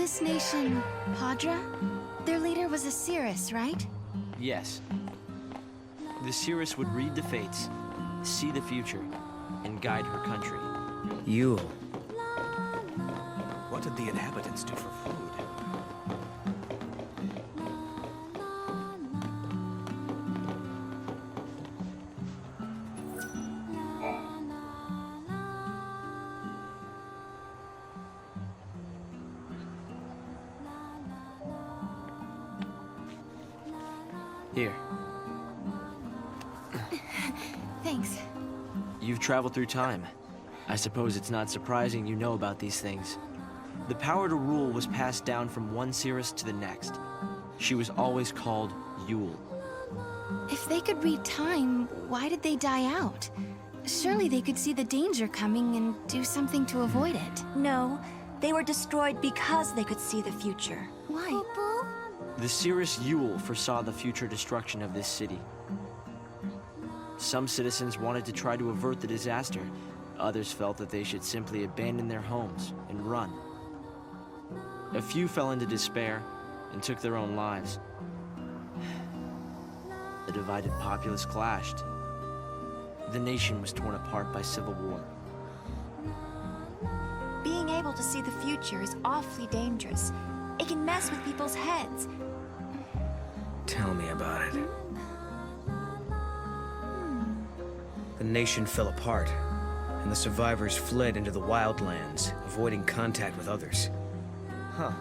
this nation Padra? Their leader was a Cirrus, right? Yes. The Cirrus would read the fates, see the future, and guide her country. Yule. What did the inhabitants do for food? Here. Thanks. You've traveled through time. I suppose it's not surprising you know about these things. The power to rule was passed down from one Cirrus to the next. She was always called Yule. If they could read time, why did they die out? Surely they could see the danger coming and do something to avoid it. No, they were destroyed because they could see the future. Why? The Cirrus Yule foresaw the future destruction of this city. Some citizens wanted to try to avert the disaster. Others felt that they should simply abandon their homes and run. A few fell into despair and took their own lives. The divided populace clashed. The nation was torn apart by civil war. Being able to see the future is awfully dangerous. It can mess with people's heads. Tell me about it. The nation fell apart, and the survivors fled into the wildlands, avoiding contact with others. Huh.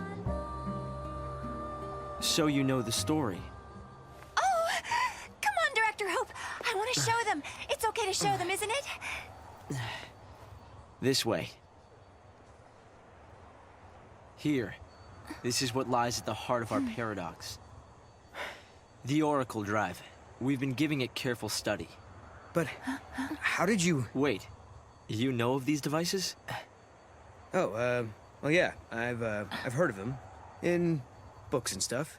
So you know the story. Oh! Come on, Director Hope! I want to show them! It's okay to show them, isn't it? This way. Here. This is what lies at the heart of our paradox. The Oracle Drive. We've been giving it careful study. But how did you... Wait. You know of these devices? Oh, well, yeah. I've heard of them. In books and stuff.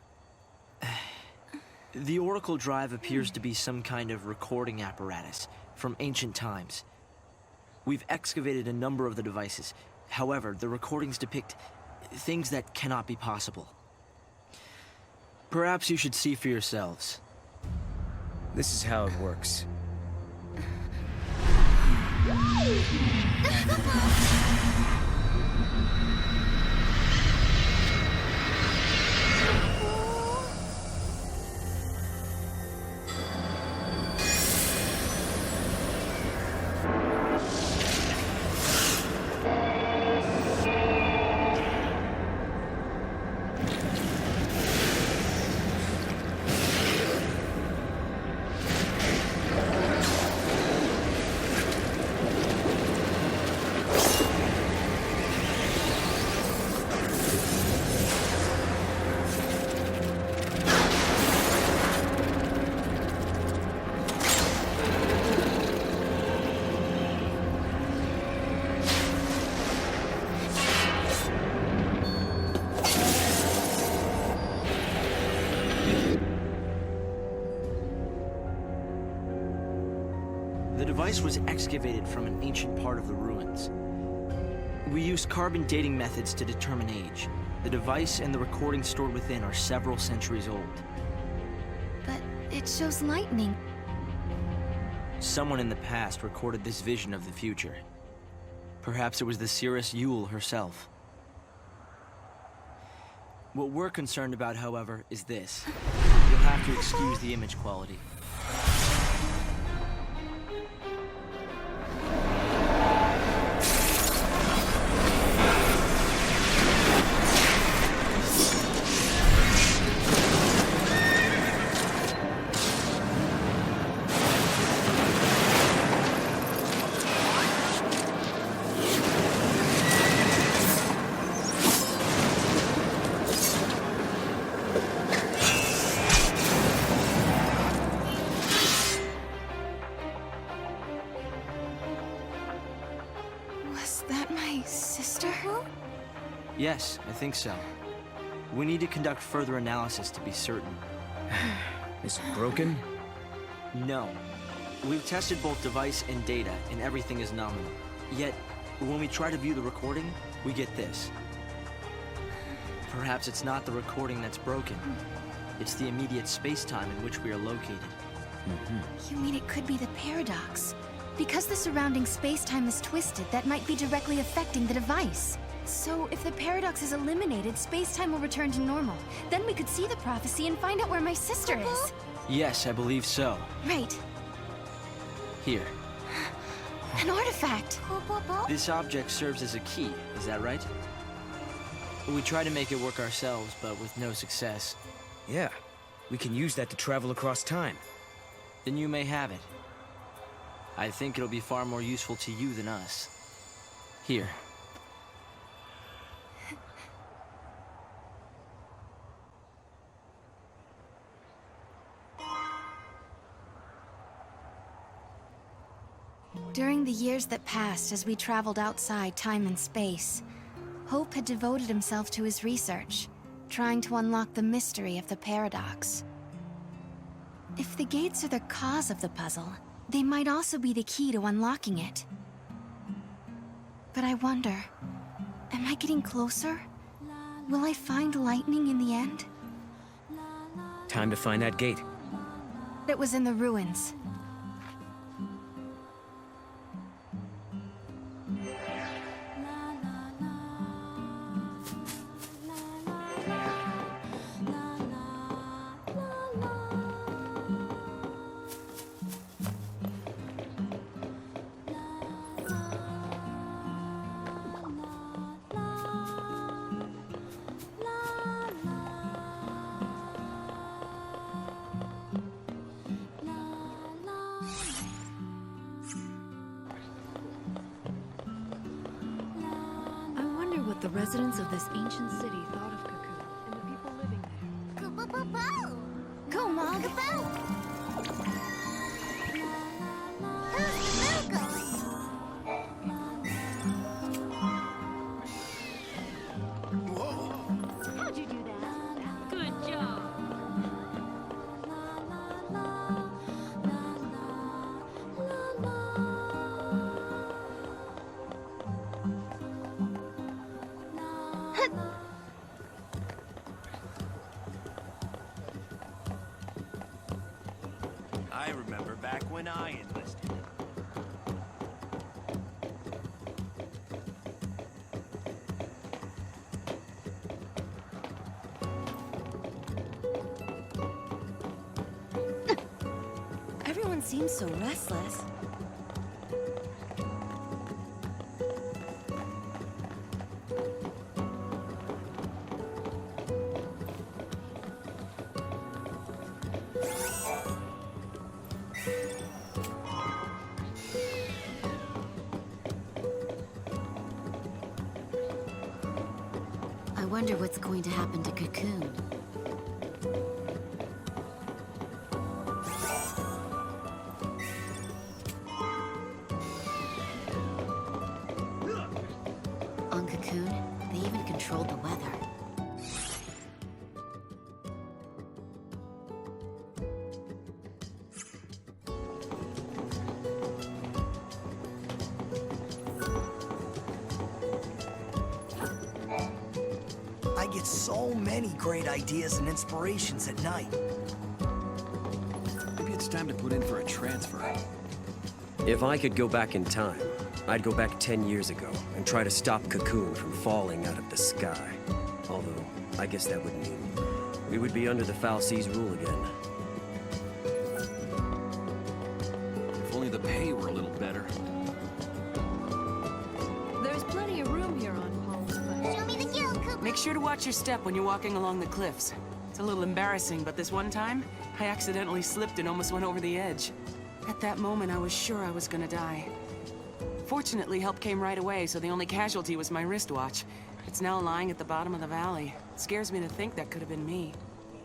The Oracle Drive appears to be some kind of recording apparatus from ancient times. We've excavated a number of the devices. However, the recordings depict things that cannot be possible. Perhaps you should see for yourselves. This is how it works. The device was excavated from an ancient part of the ruins. We used carbon dating methods to determine age. The device and the recordings stored within are several centuries old. But it shows lightning. Someone in the past recorded this vision of the future. Perhaps it was the Cirrus Yule herself. What we're concerned about, however, is this. You'll have to excuse the image quality. Yes, I think so. We need to conduct further analysis to be certain. Is it broken? No. We've tested both device and data, and everything is nominal. Yet, when we try to view the recording, we get this. Perhaps it's not the recording that's broken. It's the immediate space-time in which we are located. You mean it could be the paradox? Because the surrounding space-time is twisted, that might be directly affecting the device. So, if the paradox is eliminated, space-time will return to normal. Then we could see the prophecy and find out where my sister is. Yes, I believe so. Right. Here. An artifact. This object serves as a key, is that right? We tried to make it work ourselves, but with no success. Yeah, we can use that to travel across time. Then you may have it. I think it'll be far more useful to you than us. Here. During the years that passed as we traveled outside time and space, Hope had devoted himself to his research, trying to unlock the mystery of the paradox. If the gates are the cause of the puzzle, they might also be the key to unlocking it. But I wonder, am I getting closer? Will I find lightning in the end? Time to find that gate. It was in the ruins. What the residents of this ancient city thought of Cocoon and the people living there. Go, Mog! How'd you do that? Good job. I remember back when I enlisted. Everyone seems so restless. I wonder what's going to happen to Cocoon. On Cocoon, they even controlled the weather. I get so many great ideas and inspirations at night. Maybe it's time to put in for a transfer. If I could go back in time, I'd go back 10 years ago and try to stop Cocoon from falling out of the sky. Although, I guess that would mean we would be under the Foul Seas rule again. If only the pay were a little better. There's plenty of room here on Paul's place. Show me the guild, Cooper. Make sure to watch your step when you're walking along the cliffs. It's a little embarrassing, but this one time, I accidentally slipped and almost went over the edge. At that moment, I was sure I was gonna die. Fortunately, help came right away, so the only casualty was my wristwatch. It's now lying at the bottom of the valley. It scares me to think that could have been me.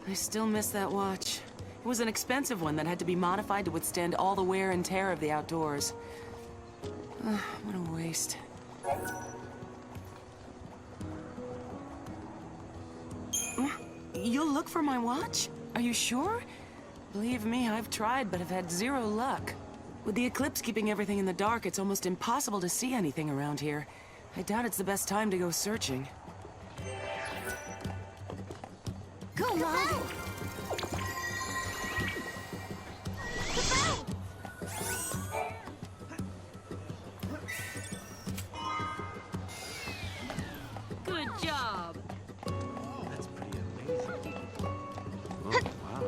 I still miss that watch. It was an expensive one that had to be modified to withstand all the wear and tear of the outdoors. What a waste. You'll look for my watch? Are you sure? Believe me, I've tried, but have had zero luck. With the eclipse keeping everything in the dark, it's almost impossible to see anything around here. I doubt it's the best time to go searching. Come on. Good job. That's pretty amazing. Oh, wow.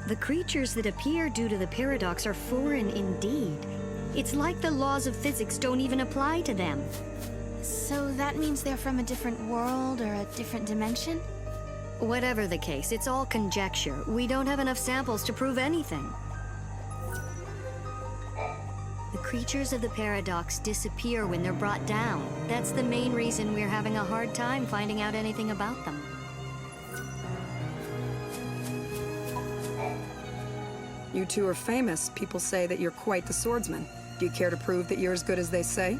The creatures that appear due to the paradox are foreign indeed. It's like the laws of physics don't even apply to them. So that means they're from a different world or a different dimension? Whatever the case, it's all conjecture. We don't have enough samples to prove anything. The creatures of the paradox disappear when they're brought down. That's the main reason we're having a hard time finding out anything about them. You two are famous. People say that you're quite the swordsman. Do you care to prove that you're as good as they say?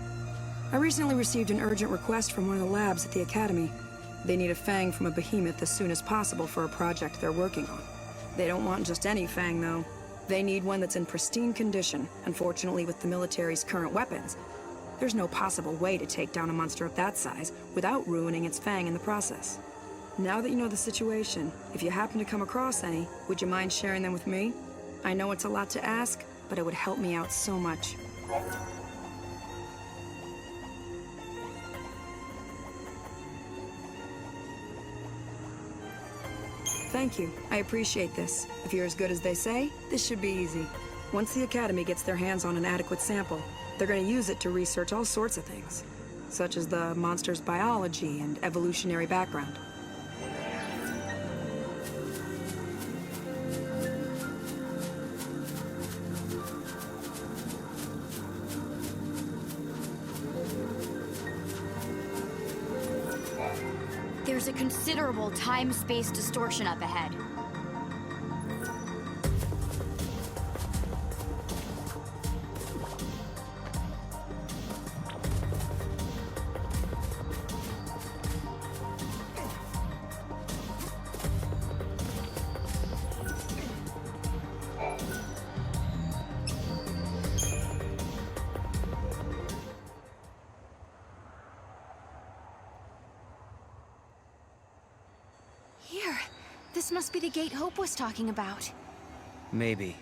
I recently received an urgent request from one of the labs at the Academy. They need a fang from a behemoth as soon as possible for a project they're working on. They don't want just any fang, though. They need one that's in pristine condition. Unfortunately, with the military's current weapons, there's no possible way to take down a monster of that size without ruining its fang in the process. Now that you know the situation, if you happen to come across any, would you mind sharing them with me? I know it's a lot to ask, but it would help me out so much. Thank you. I appreciate this. If you're as good as they say, this should be easy. Once the Academy gets their hands on an adequate sample, they're going to use it to research all sorts of things, such as the monster's biology and evolutionary background. There's a considerable time-space distortion up ahead. Here. This must be the gate Hope was talking about. Maybe.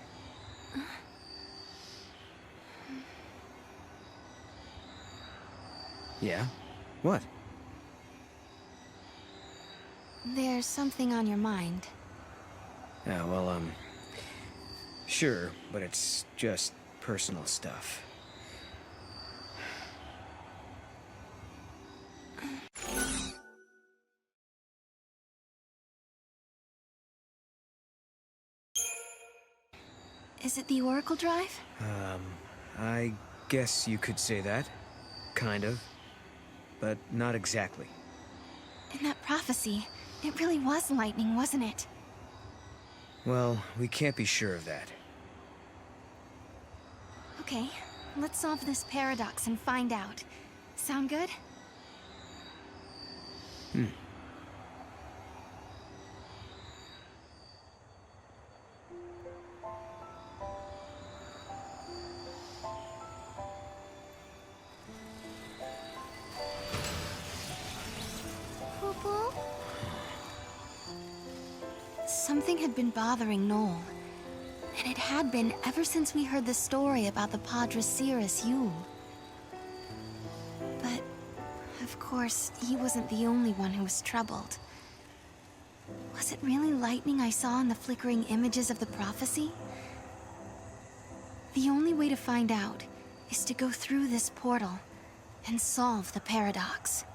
Yeah? What? There's something on your mind. Yeah, well, sure, but it's just personal stuff. Is it the Oracle Drive? I guess you could say that. Kind of. But not exactly. In that prophecy, it really was lightning, wasn't it? Well, we can't be sure of that. Okay, let's solve this paradox and find out. Sound good? Poo-poo? Something had been bothering Noel. And it had been ever since we heard the story about the Padre Cirrus Yule. But, of course, he wasn't the only one who was troubled. Was it really lightning I saw in the flickering images of the prophecy? The only way to find out is to go through this portal and solve the paradox.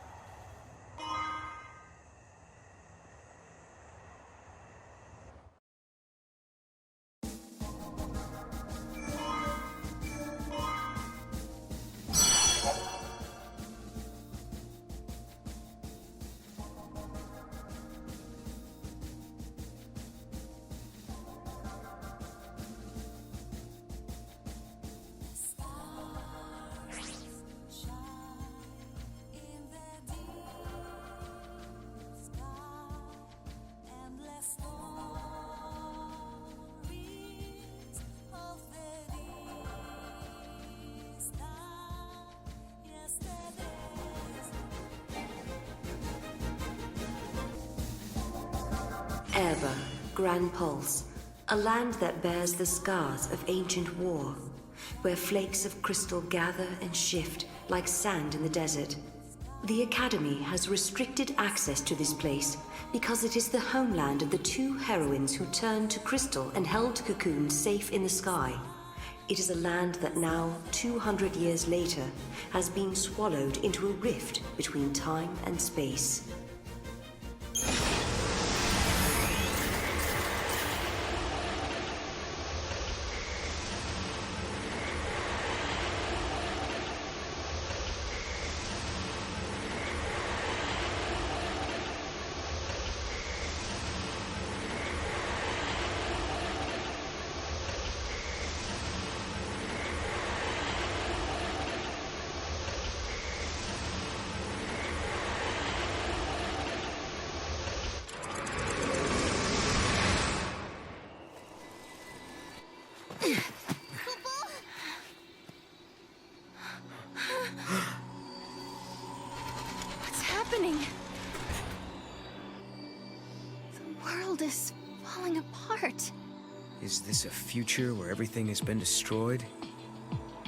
Gran Pulse, a land that bears the scars of ancient war, where flakes of crystal gather and shift like sand in the desert. The Academy has restricted access to this place because it is the homeland of the two heroines who turned to crystal and held Cocoon safe in the sky. It is a land that now, 200 years later, has been swallowed into a rift between time and space. What's happening? The world is falling apart. Is this a future where everything has been destroyed?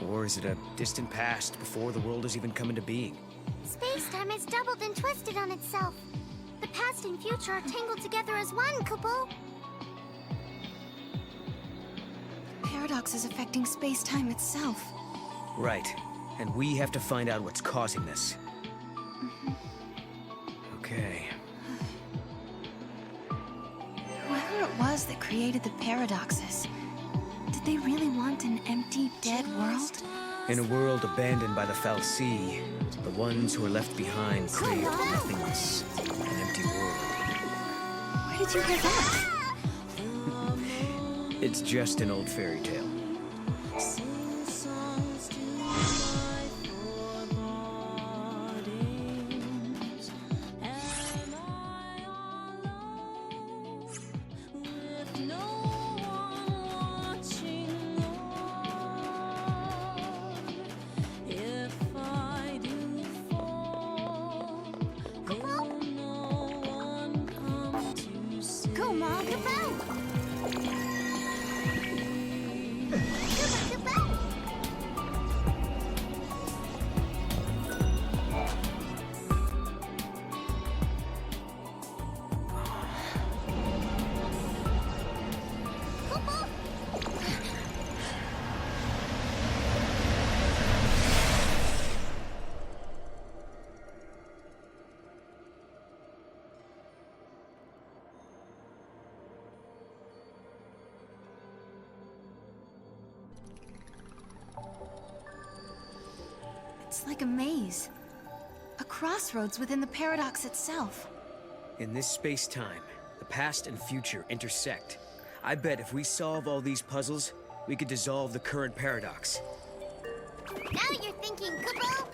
Or is it a distant past before the world has even come into being? Space-time has doubled and twisted on itself. The past and future are tangled together as one, Kupo. The paradox is affecting space-time itself. Right. And we have to find out what's causing this. Okay. Whoever it was that created the paradoxes, did they really want an empty, dead world? In a world abandoned by the fal'Cie, the ones who are left behind crave nothingness. An empty world. Where did you hear that? It's just an old fairy tale. Go, Mom, It's like a maze. A crossroads within the paradox itself. In this space-time, the past and future intersect. I bet if we solve all these puzzles, we could dissolve the current paradox. Now you're thinking, Kupo.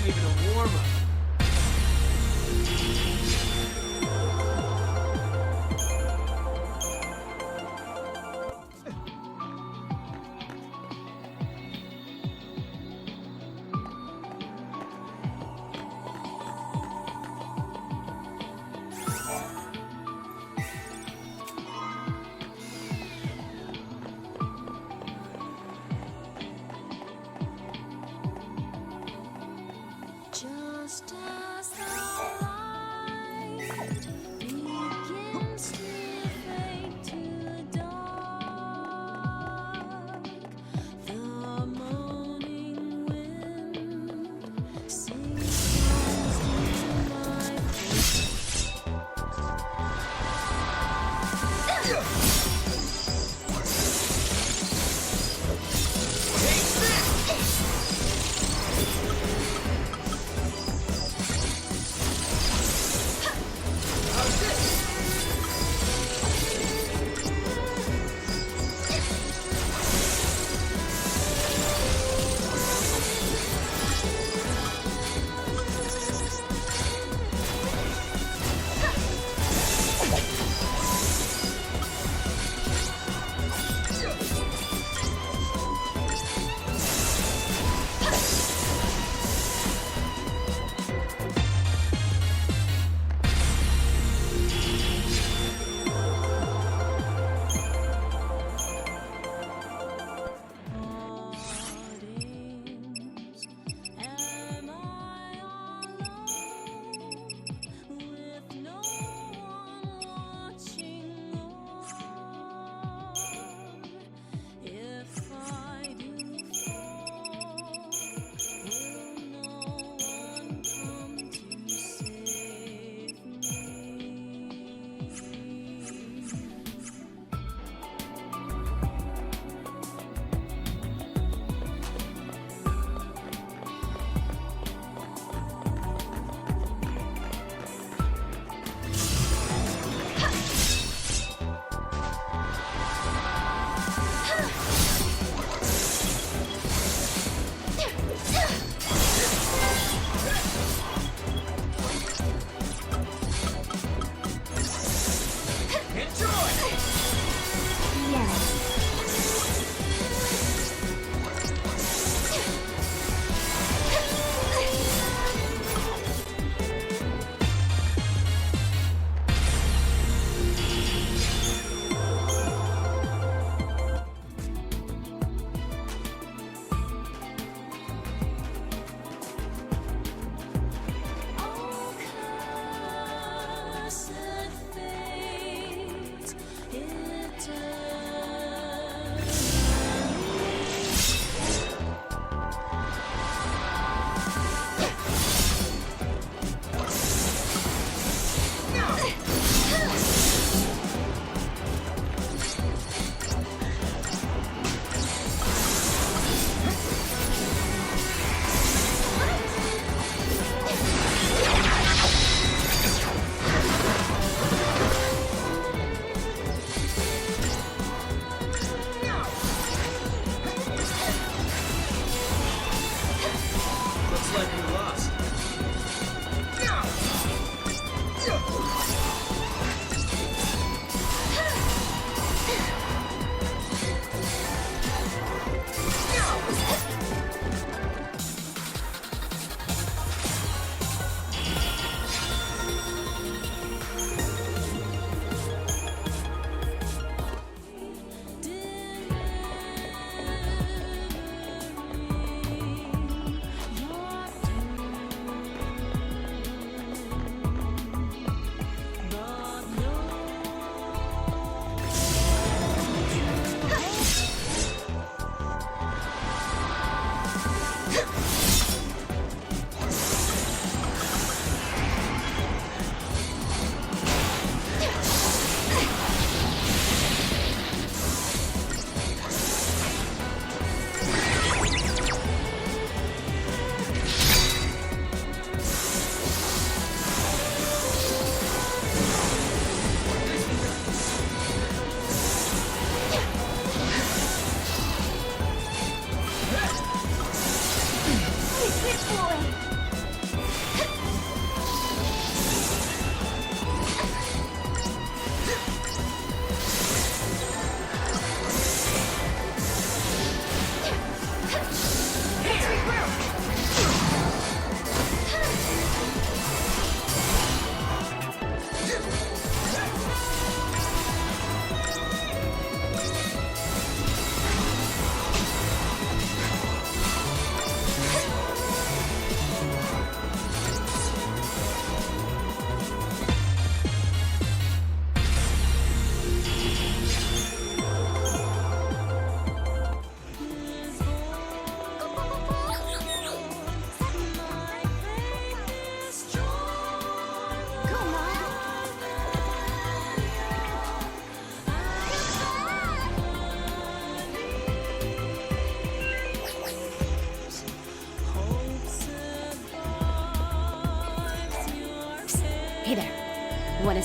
wasn't even a warm-up. Just as the light begins to fade to dark, the moaning wind sings songs in my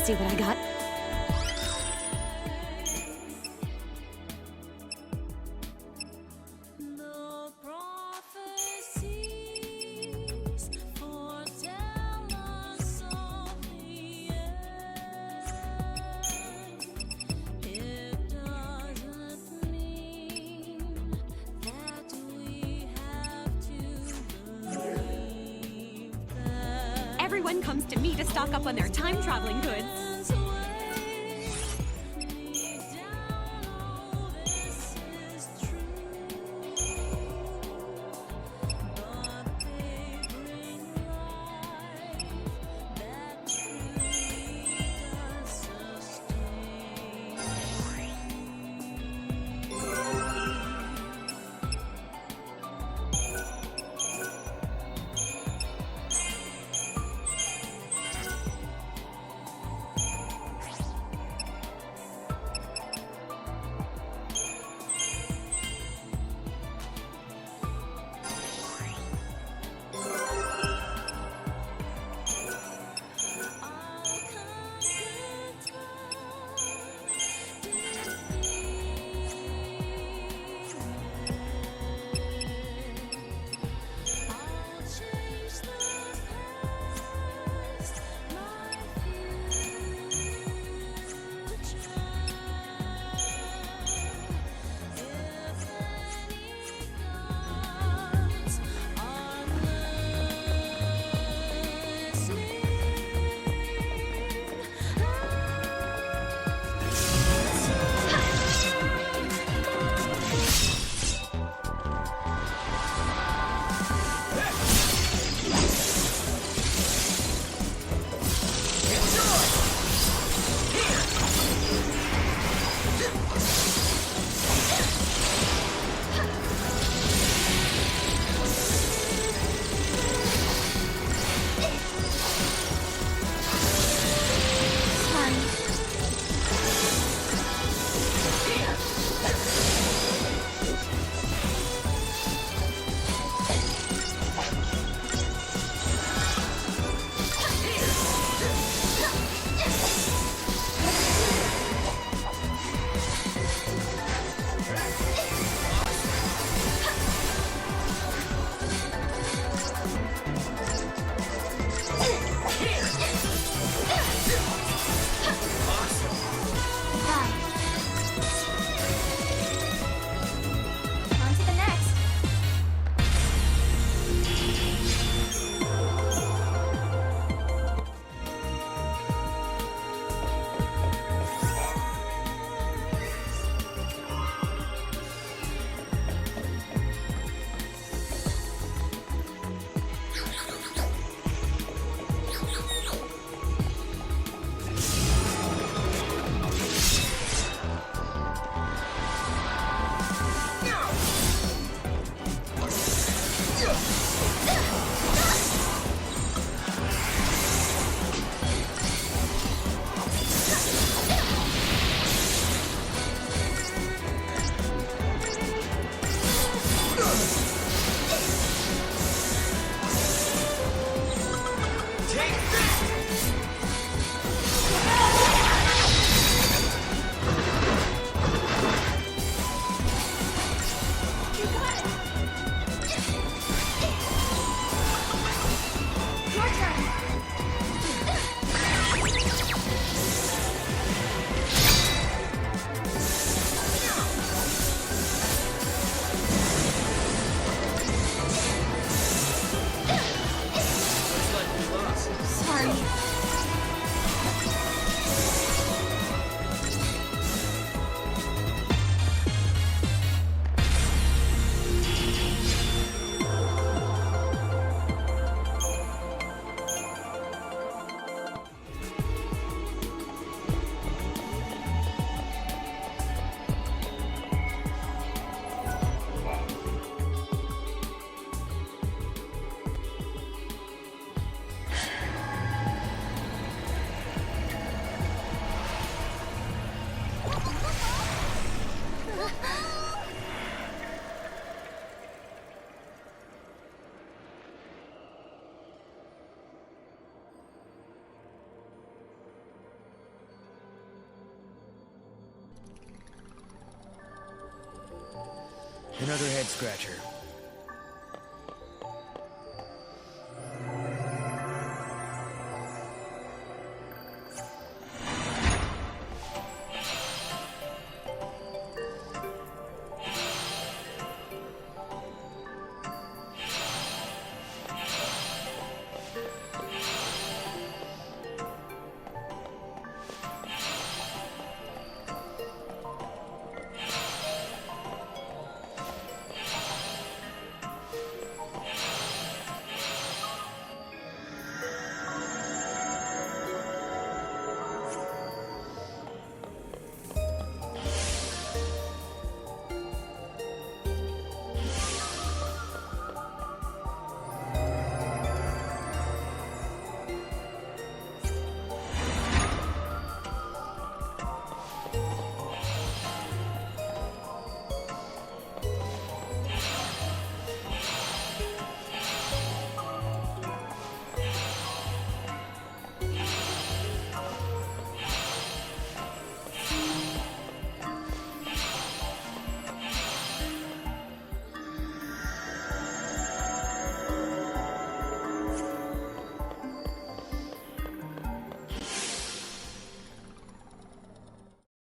see what I got? Everyone comes to me to stock up on their time-traveling goods. Another head scratcher.